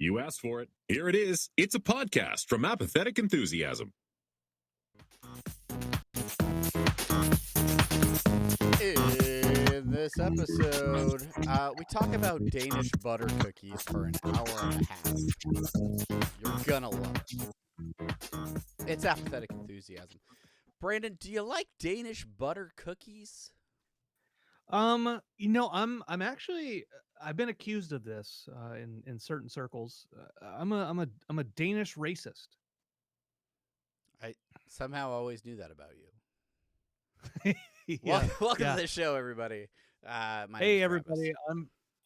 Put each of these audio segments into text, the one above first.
You asked for it. Here it is. It's a podcast from Apathetic Enthusiasm. In this episode, we talk about Danish butter cookies for an hour and a half. You're gonna love it. It's Apathetic Enthusiasm. Brandon, do you like Danish butter cookies? I'm actually I've been accused of this in certain circles. I'm a Danish racist. I somehow always knew that about you. Yeah, Welcome yeah. to the show, everybody. My name's Hey Travis. everybody,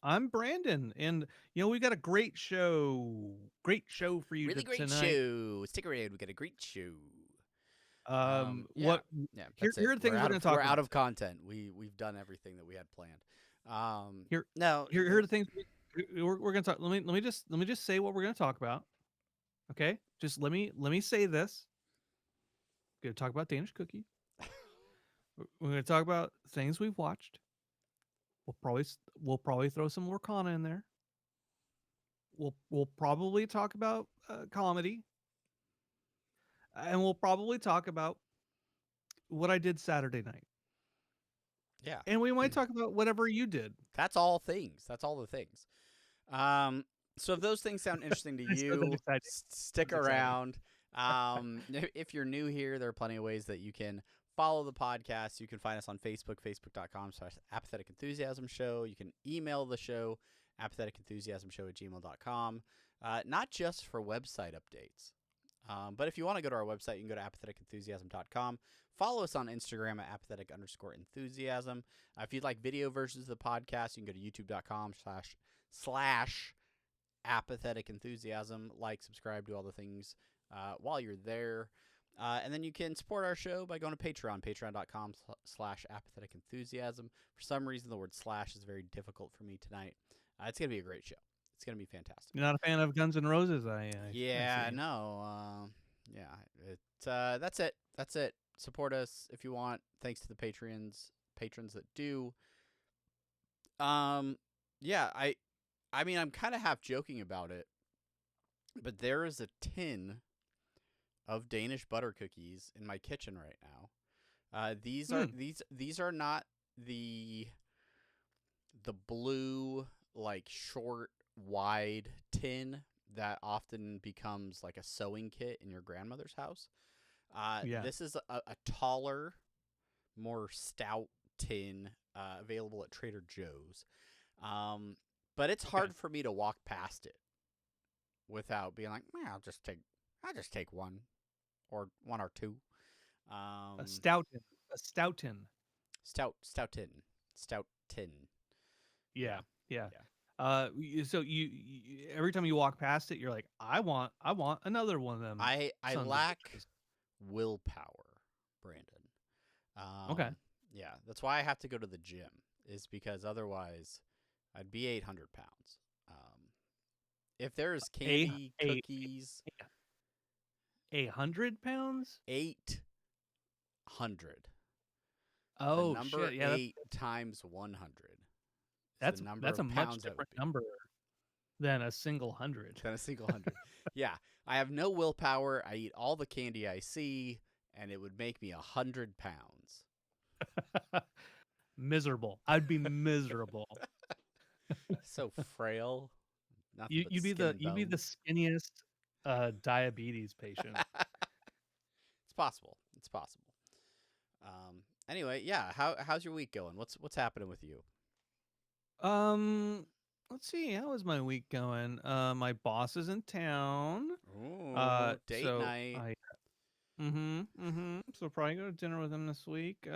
I'm Brandon, and we got a great show for you Really great tonight. show. Stick around. We got a great show. Yeah. Here Here are the things we're going to talk We're about. out of content. We've done everything that we had planned. Here are the things we're going to talk. Let me just say what we're going to talk about. Okay, just let me say this. We're going to talk about Danish cookies. We're going to talk about things we've watched. We'll probably throw some more Kana in there. We'll probably talk about comedy, and we'll probably talk about what I did Saturday night. Yeah, and we might talk about whatever you did. That's all things. That's all the things. So if those things sound interesting to you, stick around. If you're new here, there are plenty of ways that you can follow the podcast. You can find us on Facebook, facebook.com/Apathetic Enthusiasm Show. You can email the show, apatheticenthusiasmshow@gmail.com. Not just for website updates, but if you want to go to our website, you can go to apatheticenthusiasm.com. Follow us on Instagram at apathetic_enthusiasm. If you'd like video versions of the podcast, you can go to youtube.com/apathetic enthusiasm. Like, subscribe, do all the things while you're there. And then you can support our show by going to Patreon, patreon.com/apathetic enthusiasm. For some reason, the word slash is very difficult for me tonight. It's going to be a great show. It's going to be fantastic. You're not a fan of Guns N' Roses? Yeah, no. That's it. That's it. Support us if you want. Thanks to the patrons that do. Yeah, I mean, I'm kind of half joking about it, but there is a tin of Danish butter cookies in my kitchen right now. These are not the blue, like, short, wide tin that often becomes like a sewing kit in your grandmother's house. This is a taller, more stout tin available at Trader Joe's. But it's hard for me to walk past it without being like, I'll just take one or two. A stout tin. Yeah. So you every time you walk past it, you're like, I want another one of them. I lack willpower, Brandon. Okay. Yeah, that's why I have to go to the gym, is because otherwise I'd be 800 pounds. If there's candy, cookies... 100 pounds? 800. Oh, the number shit. Yeah, 8 times 100. That's a much different number than a single 100. Yeah, I have no willpower. I eat all the candy I see, and it would make me 100 pounds. Miserable. I'd be miserable. So frail. You'd be the skinniest diabetes patient. It's possible. Anyway, yeah. How's your week going? What's happening with you? Let's see. How is my week going? My boss is in town. Ooh, date night. So probably go to dinner with him this week.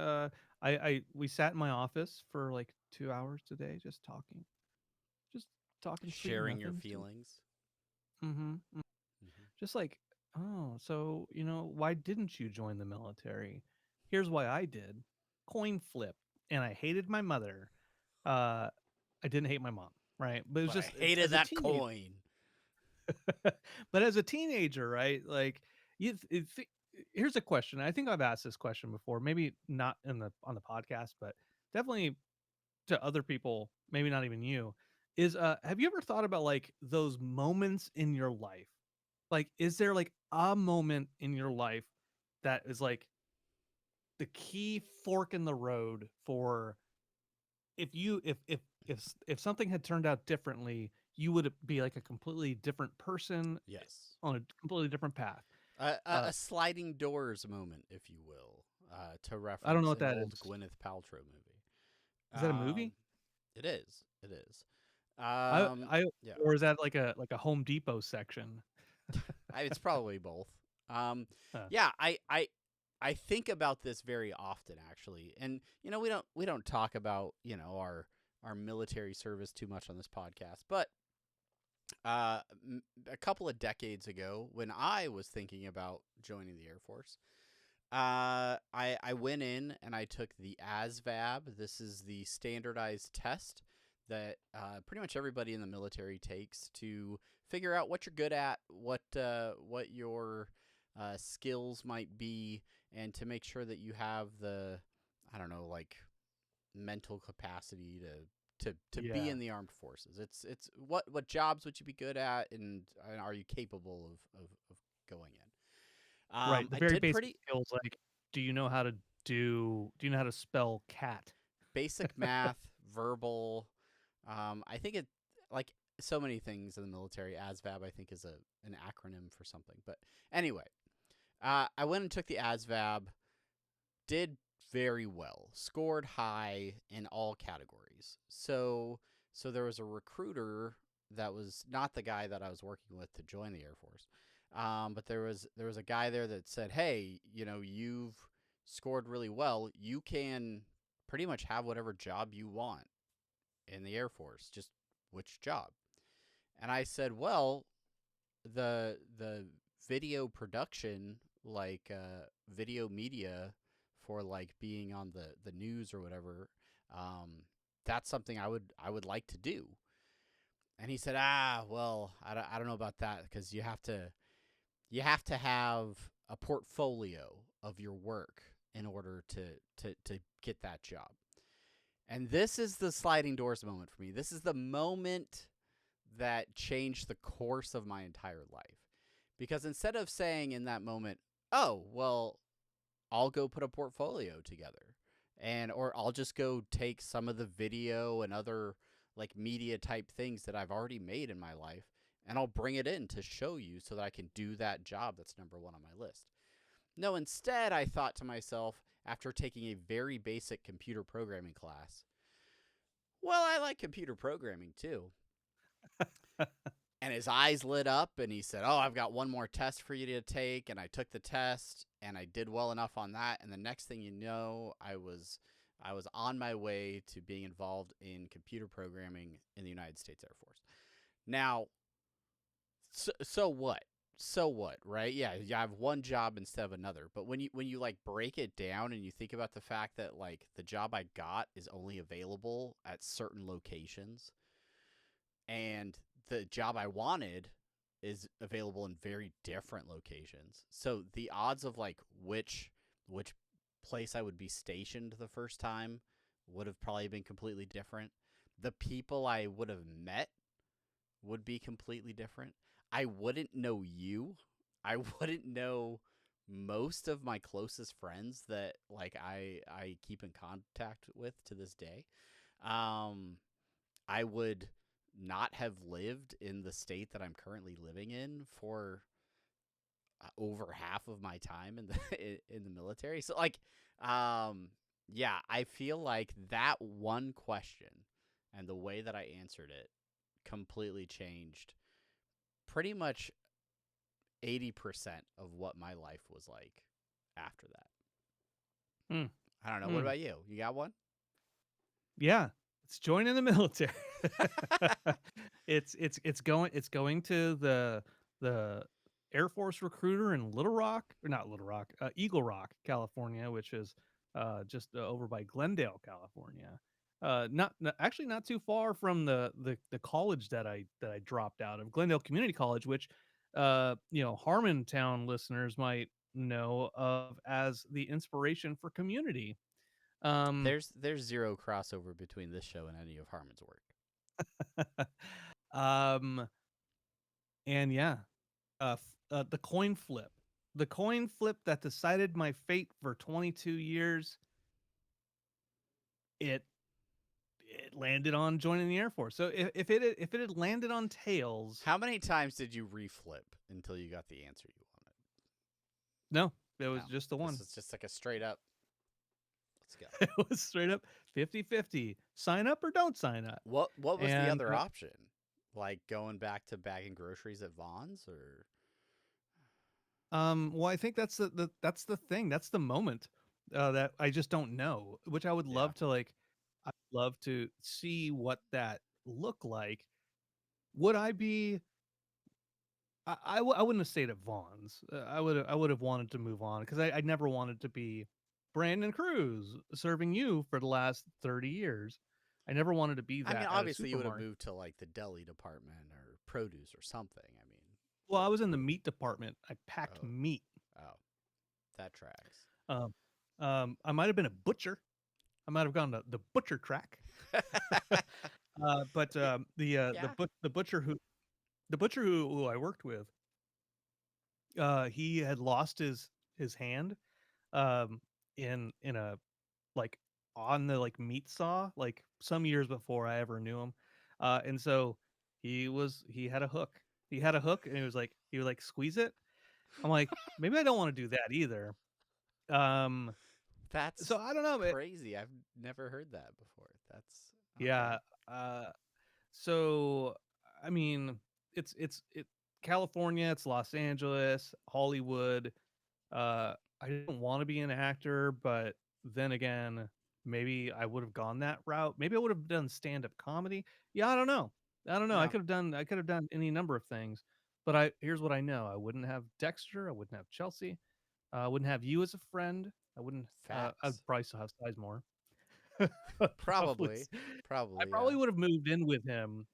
We sat in my office for like 2 hours today, just talking, sharing your feelings. Just like, oh, so why didn't you join the military? Here's why I did. Coin flip, and I hated my mother. I didn't hate my mom, right? But it was just I hated that coin. But as a teenager, right? Like, here's a question. I think I've asked this question before, maybe not on the podcast, but definitely to other people, maybe not even you. is have you ever thought about like those moments in your life? Like, is there like a moment in your life that is like the key fork in the road for if you if something had turned out differently, you would be like a completely different person Yes. on a completely different path. A sliding doors moment, if you will, to I don't know reference what an that old is. Gwyneth Paltrow movie. Is that a movie? It is. It is. I Yeah. or is that like a Home Depot section? It's probably both. Um, Huh. yeah, I think about this very often, actually, and we don't talk about our military service too much on this podcast, but a couple of decades ago, when I was thinking about joining the Air Force, I went in and I took the ASVAB. This is the standardized test that pretty much everybody in the military takes to figure out what you're good at, what your skills might be, and to make sure that you have the, I don't know, like mental capacity to be Yeah. in the armed forces. It's what jobs would you be good at, and are you capable of going in? Right. The I very did basic pretty skills like do you know how to spell cat? basic math, verbal. I think it like so many things in the military. ASVAB I think is an acronym for something. But anyway, I went and took the ASVAB. Did very well. Scored high in all categories. So there was a recruiter that was not the guy that I was working with to join the Air Force. But there was a guy there that said, "Hey, you've scored really well. You can pretty much have whatever job you want in the Air Force. Just which job?" And I said, "Well, the video production, like video media for like being on the news or whatever, um, that's something I would like to do." And he said, well, I don't know about that because you have to have a portfolio of your work in order to get that job. And this is the sliding doors moment for me. This is the moment that changed the course of my entire life. Because instead of saying in that moment, "Oh, well, I'll go put a portfolio together," or I'll just go take some of the video and other like media type things that I've already made in my life and I'll bring it in to show you so that I can do that job that's number 1 on my list. No, instead I thought to myself after taking a very basic computer programming class, "Well, I like computer programming too." And his eyes lit up and he said, "Oh, I've got one more test for you to take." And I took the test and I did well enough on that. And the next thing you know, I was on my way to being involved in computer programming in the United States Air Force. Now, so what? So what, right? Yeah, you have one job instead of another. But when you like break it down and you think about the fact that like the job I got is only available at certain locations, and the job I wanted is available in very different locations. So the odds of like which place I would be stationed the first time would have probably been completely different. The people I would have met would be completely different. I wouldn't know you. I wouldn't know most of my closest friends that like I keep in contact with to this day. Um I would not have lived in the state that I'm currently living in for over half of my time in the in the military. So like yeah, I feel like that one question and the way that I answered it completely changed pretty much 80% of what my life was like after that. Hmm. I don't know. What Hmm. about you? You got one? Yeah, it's joining the military. It's going to the Air Force recruiter in Little Rock, or not Little Rock, Eagle Rock, California, which is just over by Glendale, California. Actually not too far from the college that I dropped out of, Glendale Community College, which Harmontown listeners might know of as the inspiration for Community. Um, There's zero crossover between this show and any of Harmon's work. um, and yeah, the coin flip that decided my fate for 22 years. It landed on joining the Air Force. So if it had landed on tails, How many times did you reflip until you got the answer you wanted? no, it was No. just the one. This is just like a straight up, let's go. It was straight up 50-50. Sign up or don't sign up. What was the And other option? Like going back to bagging groceries at Vaughn's, or well, I think that's that's the thing. That's the moment that I just don't know, which I would yeah. love to like. I'd love to see what that looked like. Would I be? I wouldn't have stayed at Vaughn's. I would have wanted to move on because I never wanted to be Brandon Cruz serving you for the last 30 years. I never wanted to be I mean, that at a obviously you would have supermarket. moved to like the deli department or produce or something. I mean, Well, I was in the meat department. I packed oh, meat. oh, that tracks. Um, I might have been a butcher. I might have gone to the butcher track. But Yeah. the butcher who I worked with, he had lost his hand in a like on the like meat saw like some years before I ever knew him. And so he had a hook. He had a hook and he would like squeeze it. I'm like, maybe I don't want to do that either. Um so That's I don't know. crazy. I've never heard that before. That's okay. Yeah. Uh so I mean it California, it's Los Angeles, Hollywood. I didn't want to be an actor, but then again, maybe I would have gone that route. Maybe I would have done stand-up comedy. Yeah, I don't know. I don't know. Yeah. I could have done any number of things. But here's what I know. I wouldn't have Dexter, I wouldn't have Chelsea. I wouldn't have you as a friend. I wouldn't I'd Facts. probably still have Sizemore. Probably Probably. I Probably, yeah. probably would have moved in with him.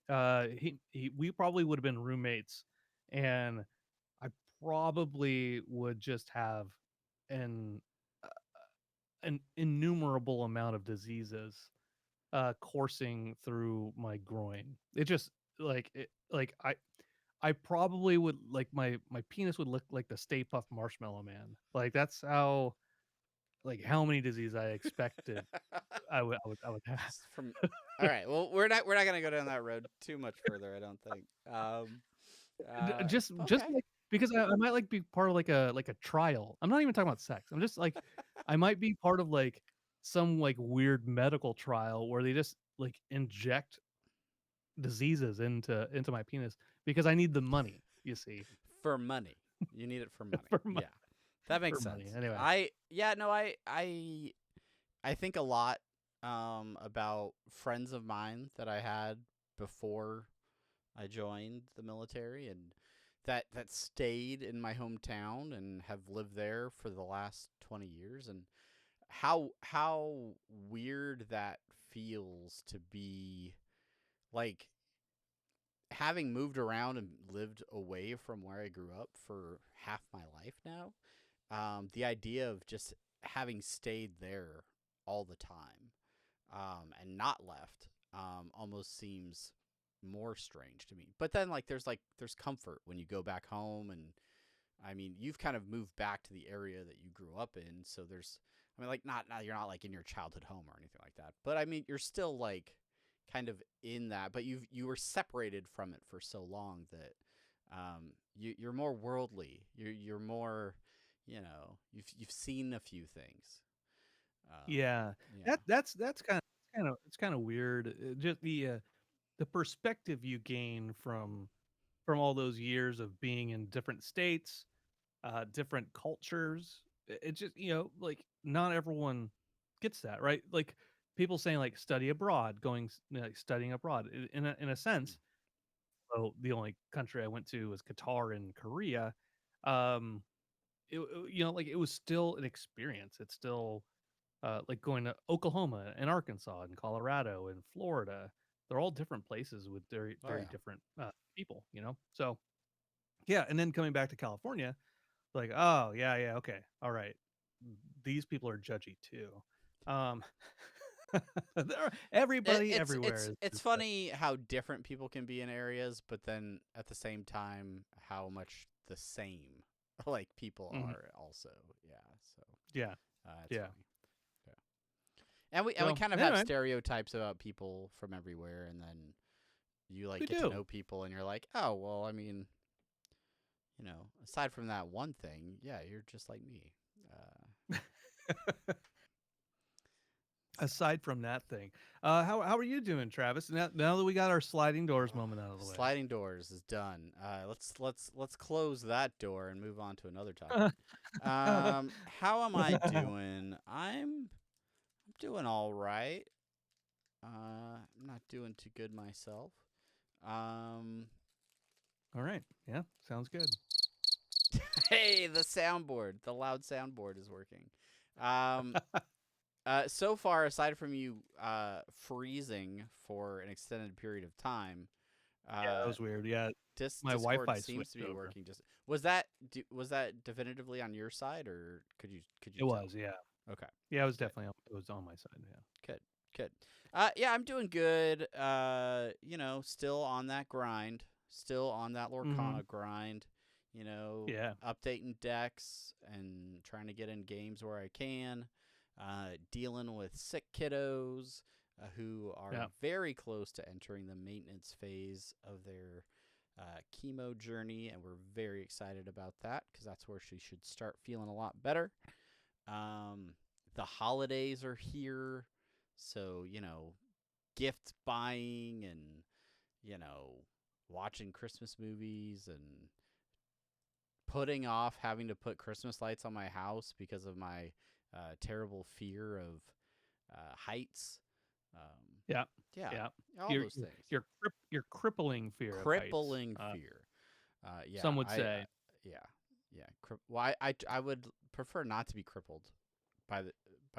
We probably would have been roommates, and I probably would just have an an innumerable amount of diseases coursing through my groin. It just like I probably would like my penis would look like the Stay Puft Marshmallow Man. Like that's how many diseases I expected I would have. Just from All right. Well, we're not going to go down that road too much further, I don't think. Just Okay. like because I might like be part of like a trial. I'm not even talking about sex. I'm just like I might be part of like some like weird medical trial where they just like inject diseases into my penis because I need the money, you see. For money. You need it for money. for money Yeah. That makes for money. sense. Anyway. I think a lot about friends of mine that I had before I joined the military, and that stayed in my hometown and have lived there for the last 20 years, and how weird that feels to be like having moved around and lived away from where I grew up for half my life now. The idea of just having stayed there all the time and not left almost seems more strange to me. But then there's comfort when you go back home, and I mean you've kind of moved back to the area that you grew up in, so there's I mean like not you're not like in your childhood home or anything like that. But I mean you're still like kind of in that, but you were separated from it for so long that you're more worldly. You're more, you've seen a few things. Um, Yeah. yeah. That's kind of weird. Just the perspective you gain from all those years of being in different states, different cultures. It just, like not everyone gets that, right? Like people saying like study abroad, like studying abroad. In a Mm. sense, so the only country I went to was Qatar and Korea. Um, like it was still an experience. It's still like going to Oklahoma and Arkansas and Colorado and Florida. They're all different places with very Oh very yeah. different people. So yeah, and then coming back to California, like, oh yeah, okay, all right, these people are judgy too. Um, Everybody everywhere. It's funny how different people can be in areas, but then at the same time, how much the same like people are also. Yeah. So Yeah. it's Yeah. funny. And we kind of have stereotypes about people from everywhere, and then you like get to know people, and you're like, oh well, I mean, aside from that one thing, yeah, you're just like me. Aside from that thing, how are you doing, Travis? Now that we got our sliding doors moment out of the way. Sliding doors is done. Let's close that door and move on to another topic. How am I doing? I'm doing all right. I'm not doing too good myself. All right. Yeah, sounds good. Hey, the loud soundboard is working. So far, aside from you freezing for an extended period of time, yeah, that was weird. Yeah, my Discord Wi-Fi seems to be working. Just was that definitively on your side, or could you? It was, yeah. Okay. Yeah, it was definitely on my side. Yeah. Good. Yeah, I'm doing good. Still on that grind. Still on that Lorcana grind. Yeah. Updating decks and trying to get in games where I can. Dealing with sick kiddos who are very close to entering the maintenance phase of their chemo journey, and we're very excited about that because that's where she should start feeling a lot better. The holidays are here, so gift buying and watching Christmas movies and putting off having to put Christmas lights on my house because of my terrible fear of heights. Yeah. All those things. Your crippling fear. Crippling fear. Yeah. Some would say. Yeah. Well, I would prefer not to be crippled by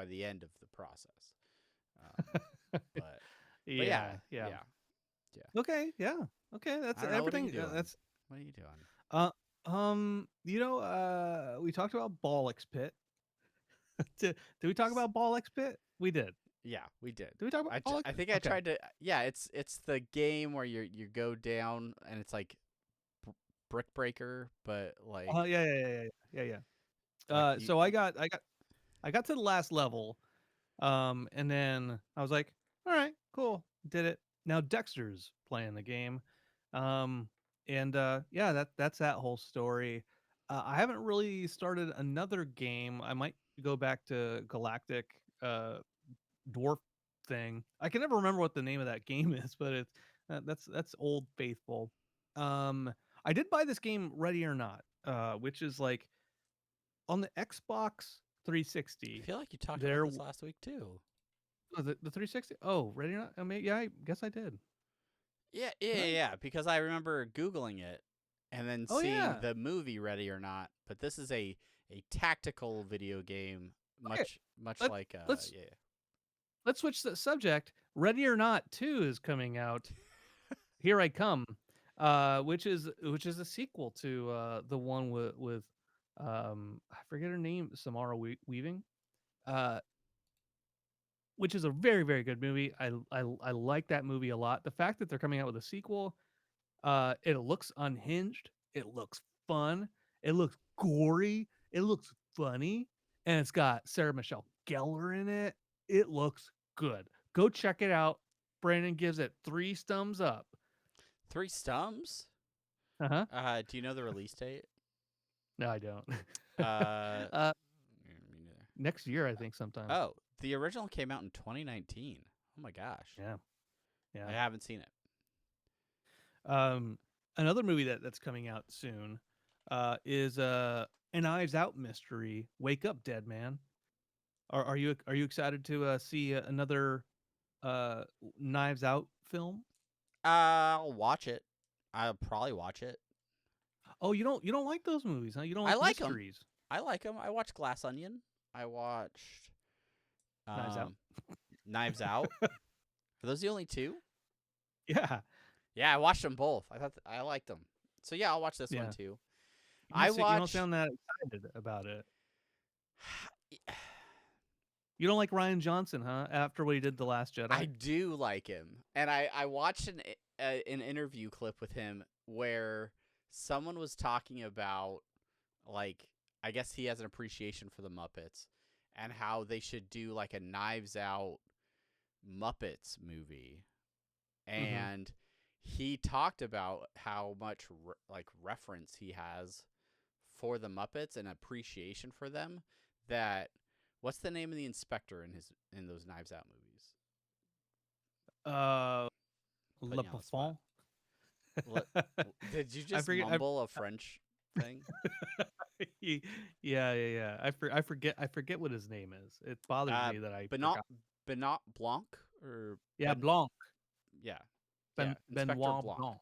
the end of the process. But yeah. Okay. Yeah. Okay. That's everything. What are you doing? We talked about Bollocks Pit. Did we talk about Bollocks Pit? We did. Yeah, we did. Did we talk about Bollocks? I think I tried to. Yeah, it's the game where you go down and it's like Brick Breaker, but like. Oh yeah. So I got to the last level, and then I was like, all right, cool, did it. Now Dexter's playing the game, and that's that whole story. I haven't really started another game. I might go back to Galactic Dwarf thing. I can never remember what the name of that game is, but it's that's Old Faithful. I did buy this game Ready or Not, which is like on the Xbox 360. I feel like you talked about this last week too. Oh, the 360? Oh, Ready or Not? I mean, yeah, I guess I did. Yeah, because I remember Googling it and then seeing the movie Ready or Not, but this is a tactical video game, much like Let's switch the subject. Ready or Not 2 is coming out. Here I Come, which is a sequel to the one with I forget her name, Samara Weaving, which is a very, very good movie. I like that movie a lot. The fact that they're coming out with a sequel, it looks unhinged. It looks fun. It looks gory. It looks funny, and it's got Sarah Michelle Gellar in it. It looks good. Go check it out. Brandon gives it 3 thumbs up. 3 thumbs? Uh-huh. Do you know the release date? No, I don't. Me neither. Next year, I think, sometime. Oh, the original came out in 2019. Oh my gosh. Yeah. I haven't seen it. Another movie that's coming out soon is a Knives Out mystery. Wake Up, Dead Man. Are you excited to see another Knives Out film? I'll watch it. I'll probably watch it. Oh, you don't like those movies, huh? You don't like mysteries. I like them. I watched Glass Onion. I watched Knives Out. Knives Out. Are those the only 2? Yeah. Yeah, I watched them both. I liked them. So yeah, I'll watch this one too. You don't sound that excited about it. You don't like Ryan Johnson, huh? After what he did The Last Jedi? I do like him. And I watched an interview clip with him where someone was talking about, like, I guess he has an appreciation for the Muppets and how they should do, like, a Knives Out Muppets movie. And he talked about how much, reference he has for the Muppets and appreciation for them that... What's the name of the inspector in those Knives Out movies? Le Parfum. Did you just mumble a French thing? Yeah. I forget what his name is. It bothers me that I forgot. Benoit Blanc or Blanc. Yeah. Benoit Blanc.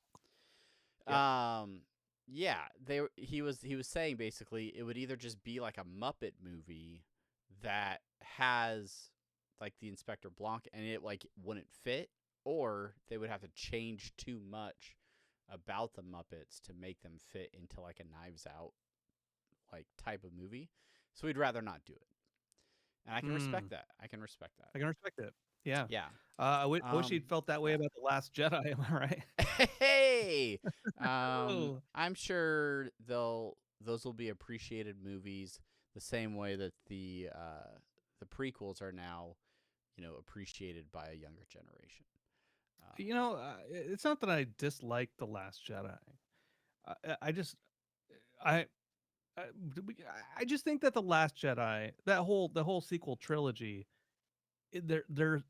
He was saying basically it would either just be like a Muppet movie that has like the Inspector Blanc and it like wouldn't fit, or they would have to change too much about the Muppets to make them fit into like a Knives Out like type of movie. So we'd rather not do it. And I can respect that. I can respect it. Yeah. Yeah. I wish he'd felt that way about The Last Jedi, am I right? Hey. I'm sure those will be appreciated movies the same way that the prequels are now, appreciated by a younger generation. It's not that I dislike The Last Jedi. I just think that The Last Jedi, the whole sequel trilogy, there's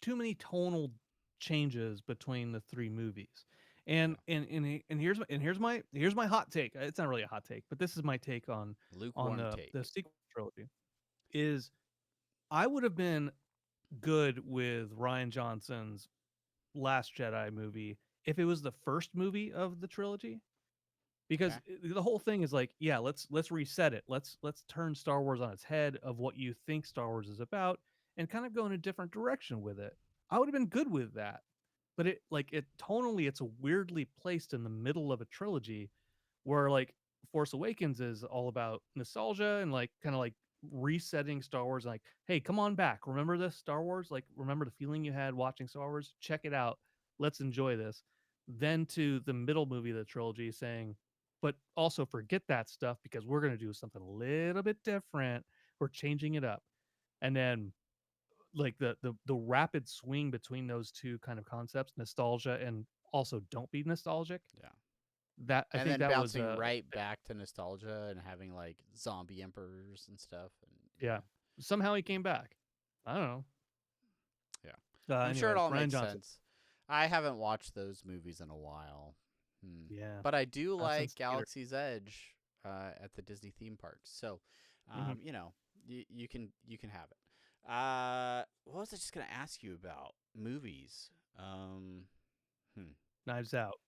too many tonal changes between the three movies. And here's my hot take. It's not really a hot take, but this is my take on the sequel trilogy. Is I would have been good with Ryan Johnson's Last Jedi movie if it was the first movie of the trilogy, because the whole thing is like, yeah, let's reset it. Let's turn Star Wars on its head of what you think Star Wars is about and kind of go in a different direction with it. I would have been good with that. But it tonally, it's weirdly placed in the middle of a trilogy where like Force Awakens is all about nostalgia and like kind of like resetting Star Wars, like, hey, come on back. Remember this Star Wars? Like, remember the feeling you had watching Star Wars? Check it out. Let's enjoy this. Then to the middle movie of the trilogy saying, but also forget that stuff because we're going to do something a little bit different. We're changing it up. And then like the rapid swing between those two kind of concepts, nostalgia and also don't be nostalgic. Yeah. That I and think then that bouncing was right back to nostalgia and having like zombie emperors and stuff. And, somehow he came back. I don't know. Yeah. I'm sure it all makes sense. I haven't watched those movies in a while. Yeah. But I do like Galaxy's Edge at the Disney theme parks. So, you can have it. What was I just going to ask you about? Movies. Knives Out.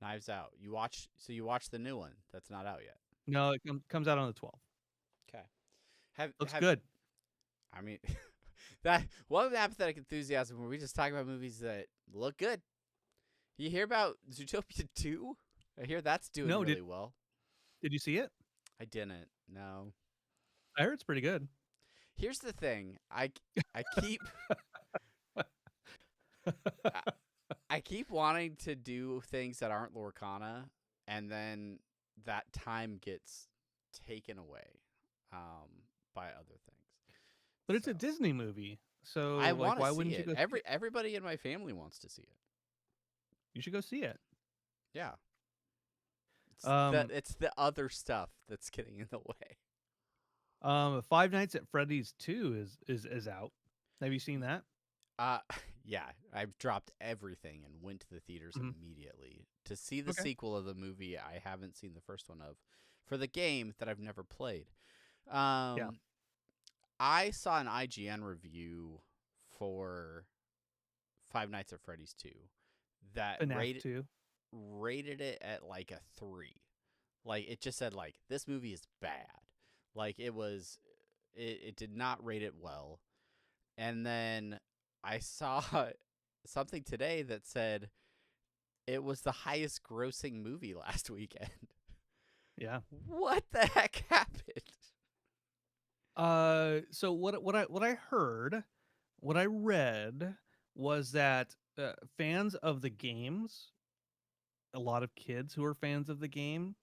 Knives Out. You watched the new one that's not out yet? No, it comes out on the 12th. Okay. Looks good. I mean, welcome to Apathetic Enthusiasm, where we just talk about movies that look good. You hear about Zootopia 2? I hear that's doing really well. Did you see it? I didn't. No. I heard it's pretty good. Here's the thing. I keep I keep wanting to do things that aren't Lorcana, and then that time gets taken away by other things. But it's a Disney movie, so I want to why see wouldn't it. you go? Everybody in my family wants to see it. You should go see it. Yeah. It's the other stuff that's getting in the way. Five Nights at Freddy's 2 is out. Have you seen that? Yeah. I've dropped everything and went to the theaters immediately to see the sequel of the movie I haven't seen the first one of, for the game that I've never played. I saw an IGN review for Five Nights at Freddy's 2 that rated it at like a 3. Like, it just said like, this movie is bad. Like, it did not rate it well. And then I saw something today that said it was the highest grossing movie last weekend. Yeah. What the heck happened? So what I heard, what I read was that fans of the games, a lot of kids who are fans of the game,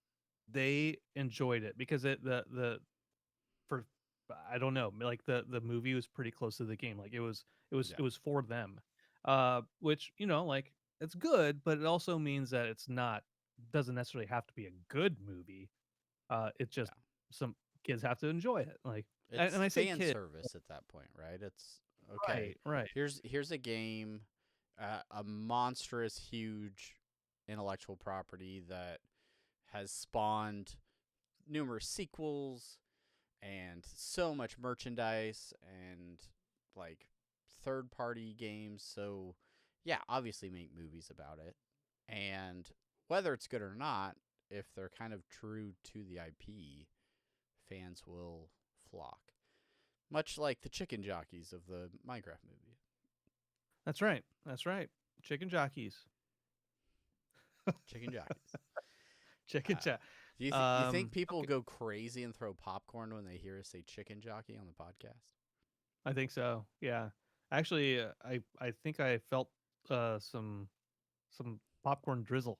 they enjoyed it because for I don't know, like the movie was pretty close to the game. Like Yeah. it was for them. Which, like it's good, but it also means that it's not doesn't necessarily have to be a good movie. It's just Yeah. some kids have to enjoy it. Like and It's I say fan kid, service at that point, right? It's okay. right. Here's a game, a monstrous, huge intellectual property that has spawned numerous sequels and so much merchandise and like third party games. So, yeah, obviously make movies about it. And whether it's good or not, if they're kind of true to the IP, fans will flock. Much like the chicken jockeys of the Minecraft movie. That's right. That's right. Chicken jockeys. Chicken jockeys. Chicken Uh, jock. you think people Okay. go crazy and throw popcorn when they hear us say chicken jockey on the podcast? I think so. Yeah. Actually, I think I felt some popcorn drizzle.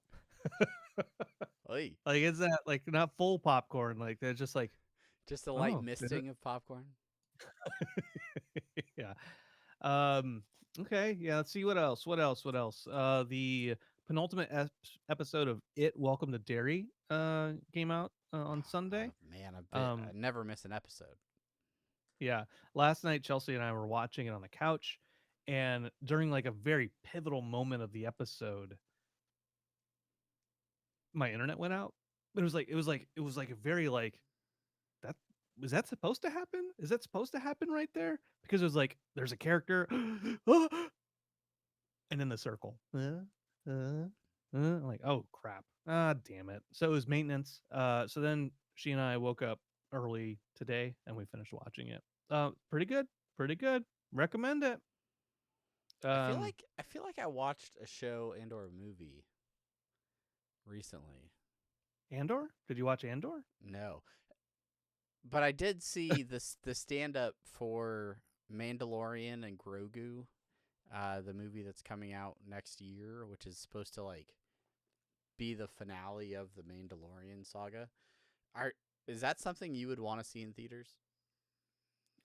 Oy. Like it's that like not full popcorn. Like they're just like, Just a light oh, did it? misting of popcorn. Yeah. Um. Okay. Yeah. Let's see what else. What else? What else? The penultimate episode of It Welcome to Derry came out on Sunday. Man, I Um. never miss an episode. Yeah. Last night, Chelsea and I were watching it on the couch, and during like a very pivotal moment of the episode, my internet went out. It was like a very like that was that supposed to happen? Is that supposed to happen right there? Because it was like there's a character, and then the circle. Like, oh crap. Ah, damn it. So it was maintenance. So then she and I woke up early today and we finished watching it. Pretty good. Pretty good. Recommend it. Um, I feel like I watched a show and or a movie recently. Andor? Did you watch Andor? No, but I did see the stand up for Mandalorian and Grogu, the movie that's coming out next year, which is supposed to like be the finale of the Mandalorian saga. Are is that something you would want to see in theaters?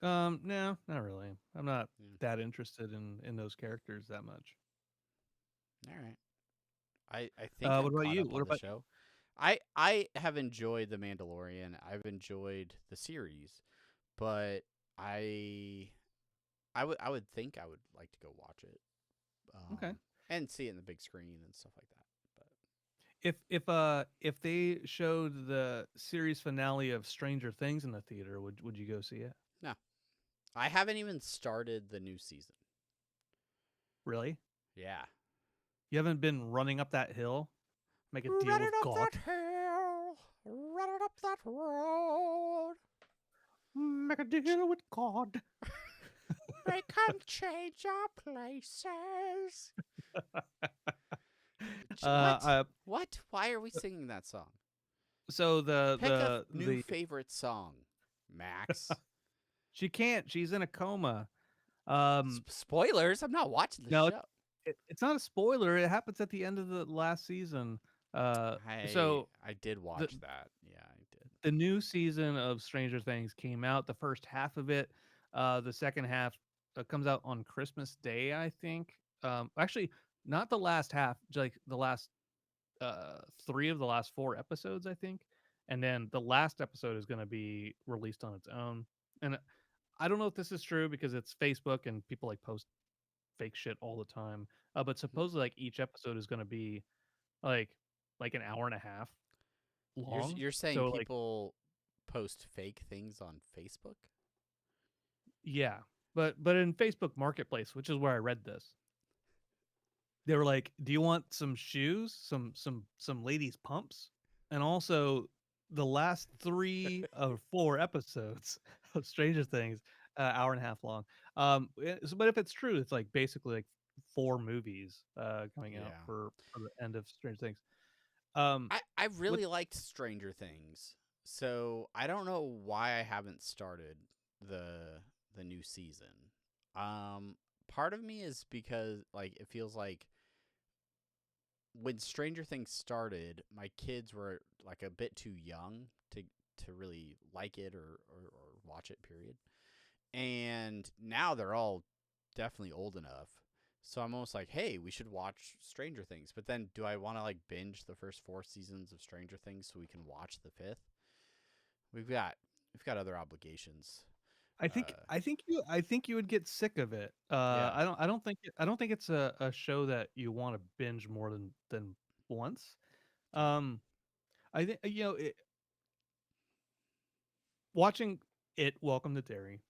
No, not really. I'm not Yeah. that interested in those characters that much. All right. I think I'm What about caught you? up What on the about show. I have enjoyed The Mandalorian. I've enjoyed the series, but I would think I would like to go watch it, okay? and see it in the big screen and stuff like that. But If they showed the series finale of Stranger Things in the theater, would you go see it? no, I haven't even started the new season. Really? Yeah, You haven't been running up that hill, make a deal running with up God, that hill, running up that road. make a deal with God. We can change our places. What? Uh, What? Why are we singing that song? so Pick a new favorite song, Max. she can't. She's in a coma. Um, Spoilers. I'm not watching the no, show. it's not a spoiler. It happens at the end of the last season. So I did the watch that. Yeah, I did. the new season of Stranger Things came out. The first half of it, the second half comes out on Christmas Day, I think. Actually, not the last half, like the last three of the last four episodes, I think. And then the last episode is going to be released on its own. And I don't know if this is true because it's Facebook and people like post fake shit all the time. But Mhm. supposedly, like each episode is going to be like like an hour and a half long. You're saying So like people post fake things on Facebook? yeah, but in Facebook Marketplace, which is where I read this, they were like, "Do you want some shoes, some ladies pumps, and also the last three or four episodes of Stranger Things, hour and a half long." But if it's true, it's like basically like four movies coming out Yeah. for the end of Stranger Things. Um, I what really liked Stranger Things, so I don't know why I haven't started. the new season. Part of me is because like it feels like when Stranger Things started, my kids were like a bit too young to really like it or watch it, period. And now they're all definitely old enough. So I'm almost like, hey, we should watch Stranger Things. But then do I want to like binge the first 4 seasons of Stranger Things so we can watch the fifth? We've got other obligations. I think you would get sick of it. Yeah. I don't think it's a show that you want to binge more than once. Okay. Um, I think watching it Welcome to Derry,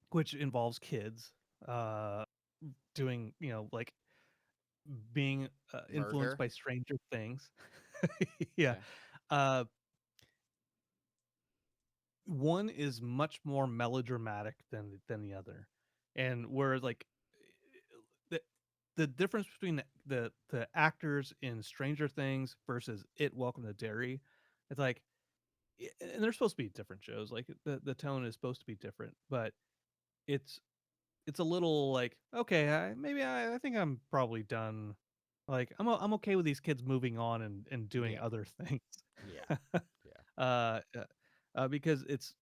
which involves kids, uh, doing like being influenced Murder. by Stranger Things. Yeah. Okay. Uh, one is much more melodramatic than the other, and where like the the difference between the actors in Stranger Things versus it Welcome to Derry, it's like, and they're supposed to be different shows. Like the tone is supposed to be different, but it's it's a little like, okay, I think I'm probably done. Like I'm okay with these kids moving on and doing Yeah. other things. Yeah. Yeah. uh, uh, because it's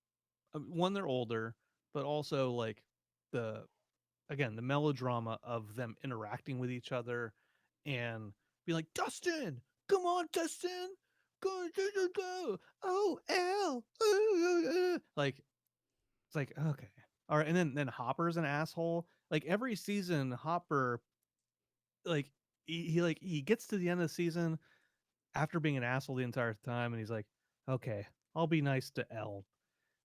one, they're older, but also like the again the melodrama of them interacting with each other and be like, Dustin, come on, Dustin, go go go go, oh L, like it's like, okay, all right, and then Hopper's an asshole. Like every season, Hopper, like he gets to the end of the season after being an asshole the entire time, and he's like, okay, I'll be nice to L.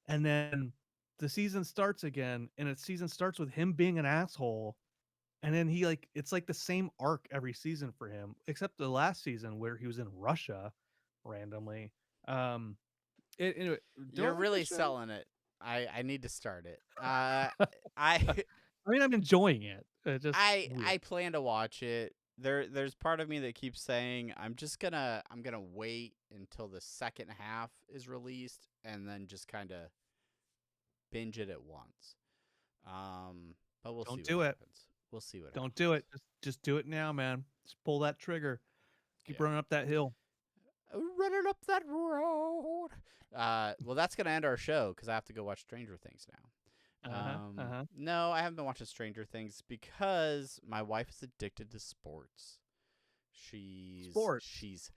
And then the season starts again, and its season starts with him being an asshole. And then he like it's like the same arc every season for him, except the last season where he was in Russia randomly. Um, anyway, do I You're like the really show? selling it. I need to start it. I I mean, I'm enjoying it. It's just I weird. plan to watch it. There's part of me that keeps saying I'm gonna wait until the second half is released and then just kind of binge it at once. But we'll see Don't what do it. happens. We'll see what Don't do it. happens. Just do it now, man. Just pull that trigger. Keep Yeah. running up that hill. Running up that road. Well, that's gonna end our show because I have to go watch Stranger Things now. Uh huh. Uh huh. No, I haven't been watching Stranger Things because my wife is addicted to sports. Sports. She's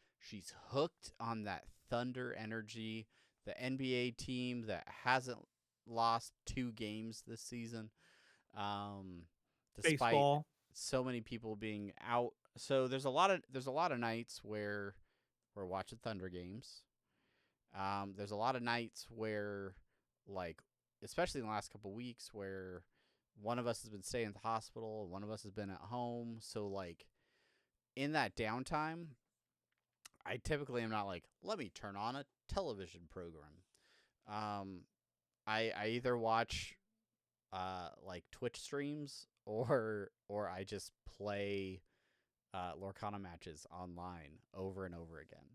hooked on that Thunder energy, the NBA team that hasn't lost 2 games this season, despite Baseball. so many people being out. So there's a lot of nights where we're watching Thunder games. There's a lot of nights where, like, especially in the last couple weeks, where one of us has been staying at the hospital, one of us has been at home. So, like, in that downtime, I typically am not like, let me turn on a television program. Um, I either watch like Twitch streams or I just play Lorcana matches online over and over again.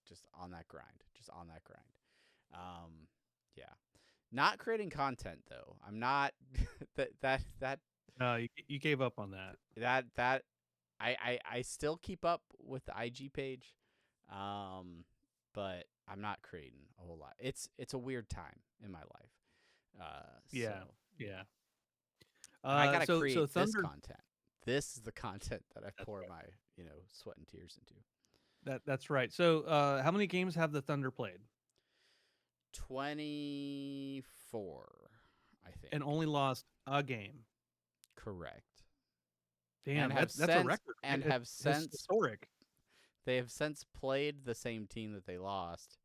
Just on that grind. Just on that grind. Yeah. Not creating content though. I'm not that No, you gave up on that. that I still keep up with the IG page. But I'm not creating a whole lot. It's a weird time in my life. So Yeah. Yeah. and I gotta So create this Thunder. content. This is the content that I pour my, sweat and tears into. That's right. So how many games have the Thunder played? 24, I think. And only lost a game. Correct. Damn, And have that's a since record. and Right? have It's since historic. they have since played the same team that they lost,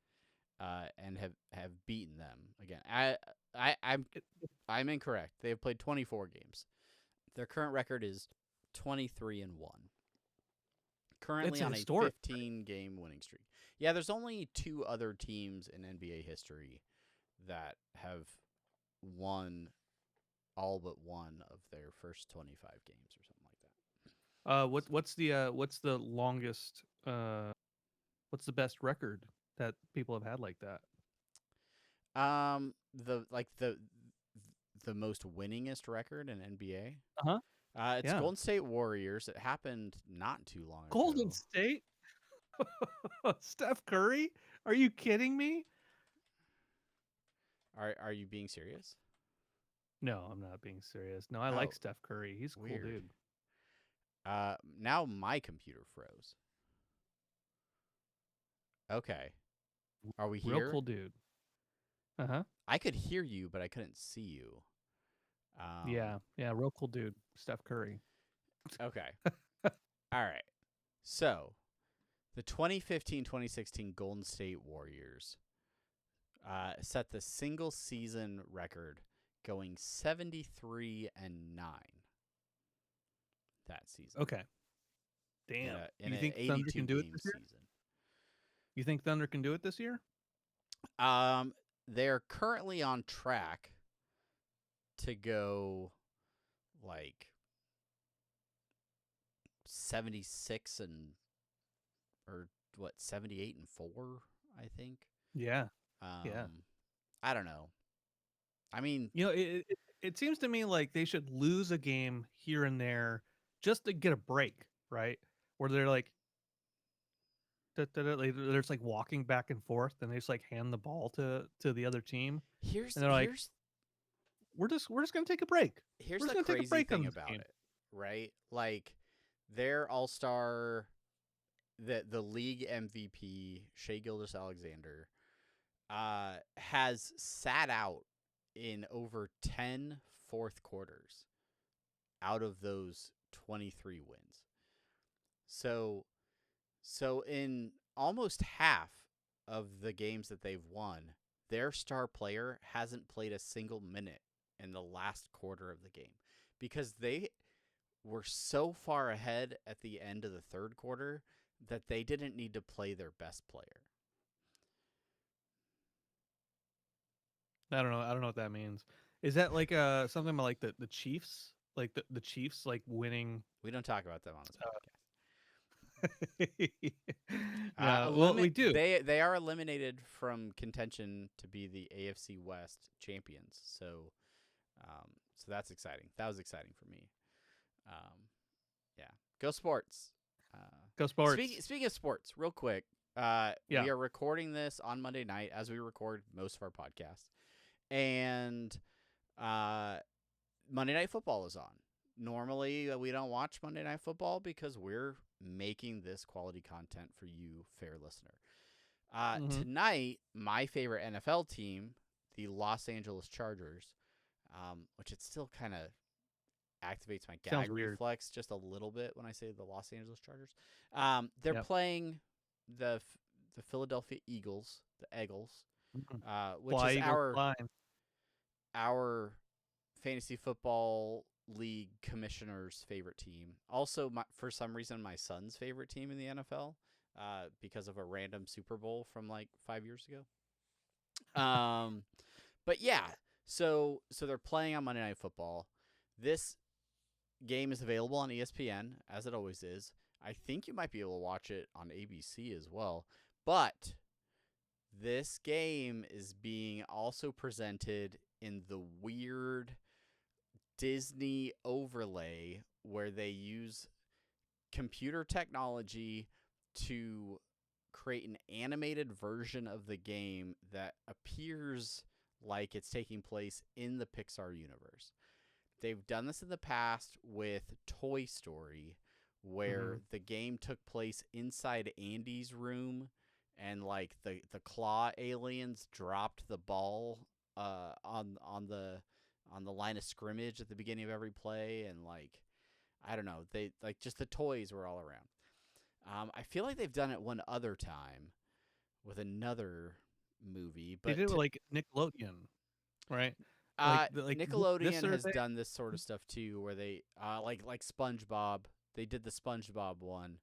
and have beaten them again. It, I'm incorrect. They have played 24 games. Their current record is 23-1. it's Currently a on a historic. 15-game winning streak. Yeah, there's only 2 other teams in NBA history that have won all but one of their first 25 games or something like that. What's the longest? What's the best record that people have had like that? The most winningest record in NBA. Uh-huh. It's Yeah. Golden State Warriors. It happened not too long Golden ago. State? Steph Curry? Are you kidding me? Are you being serious? No, I'm not being serious. No, I Oh, like Steph Curry. He's a cool weird. dude. Now my computer froze. Okay. Are we Real here? cool dude. Uh-huh. I could hear you, but I couldn't see you. Yeah, real cool dude. Steph Curry. Okay. All right. So, the 2015-2016 Golden State Warriors set the single season record going 73-9 that season. Okay. Damn. In You a think 82 Thunder can do it game this year? season. You think Thunder can do it this year? They're currently on track to go like 76 and or what 78-4, I think. Yeah. I don't know. I mean, it seems to me like they should lose a game here and there just to get a break, right? Where they're like, they're just like walking back and forth, and they just like hand the ball to the other team, and they're like, we're just gonna take a break. Here's we're the just gonna crazy take a break thing on this about game. it, right? Like their all-star, the league MVP, Shai Gilgeous-Alexander, has sat out in over 10 fourth quarters out of those 23 wins. So in almost half of the games that they've won, their star player hasn't played a single minute in the last quarter of the game because they were so far ahead at the end of the third quarter that they didn't need to play their best player. I don't know what that means. Is that like something about like the Chiefs? Like the Chiefs like winning? We don't talk about them on this podcast. Well, we do. They are eliminated from contention to be the AFC West champions. So that's exciting. That was exciting for me. Yeah, go sports. Go sports. Speaking of sports, real quick. We are recording this on Monday night, as we record most of our podcasts, and Monday Night Football is on. Normally, we don't watch Monday Night Football because we're making this quality content for you, fair listener. Tonight, my favorite NFL team, the Los Angeles Chargers, which it still kind of activates my gag reflex just a little bit when I say the Los Angeles Chargers. They're playing the Philadelphia Eagles, the Eagles, which is our fantasy football league commissioner's favorite team. Also, for some reason, my son's favorite team in the NFL, because of a random Super Bowl from like 5 years ago. But yeah, so they're playing on Monday Night Football. This game is available on ESPN, as it always is. I think you might be able to watch it on ABC as well. But this game is being also presented in the weird Disney overlay where they use computer technology to create an animated version of the game that appears like it's taking place in the Pixar universe. They've done this in the past with Toy Story, where the game took place inside Andy's room, and like the claw aliens dropped the ball on the line of scrimmage at the beginning of every play, and like I don't know, they like just the toys were all around. I feel like they've done it one other time with another movie, but they did it with like Nickelodeon, right? Nickelodeon has done this sort of stuff too, where they like SpongeBob. They did the SpongeBob one.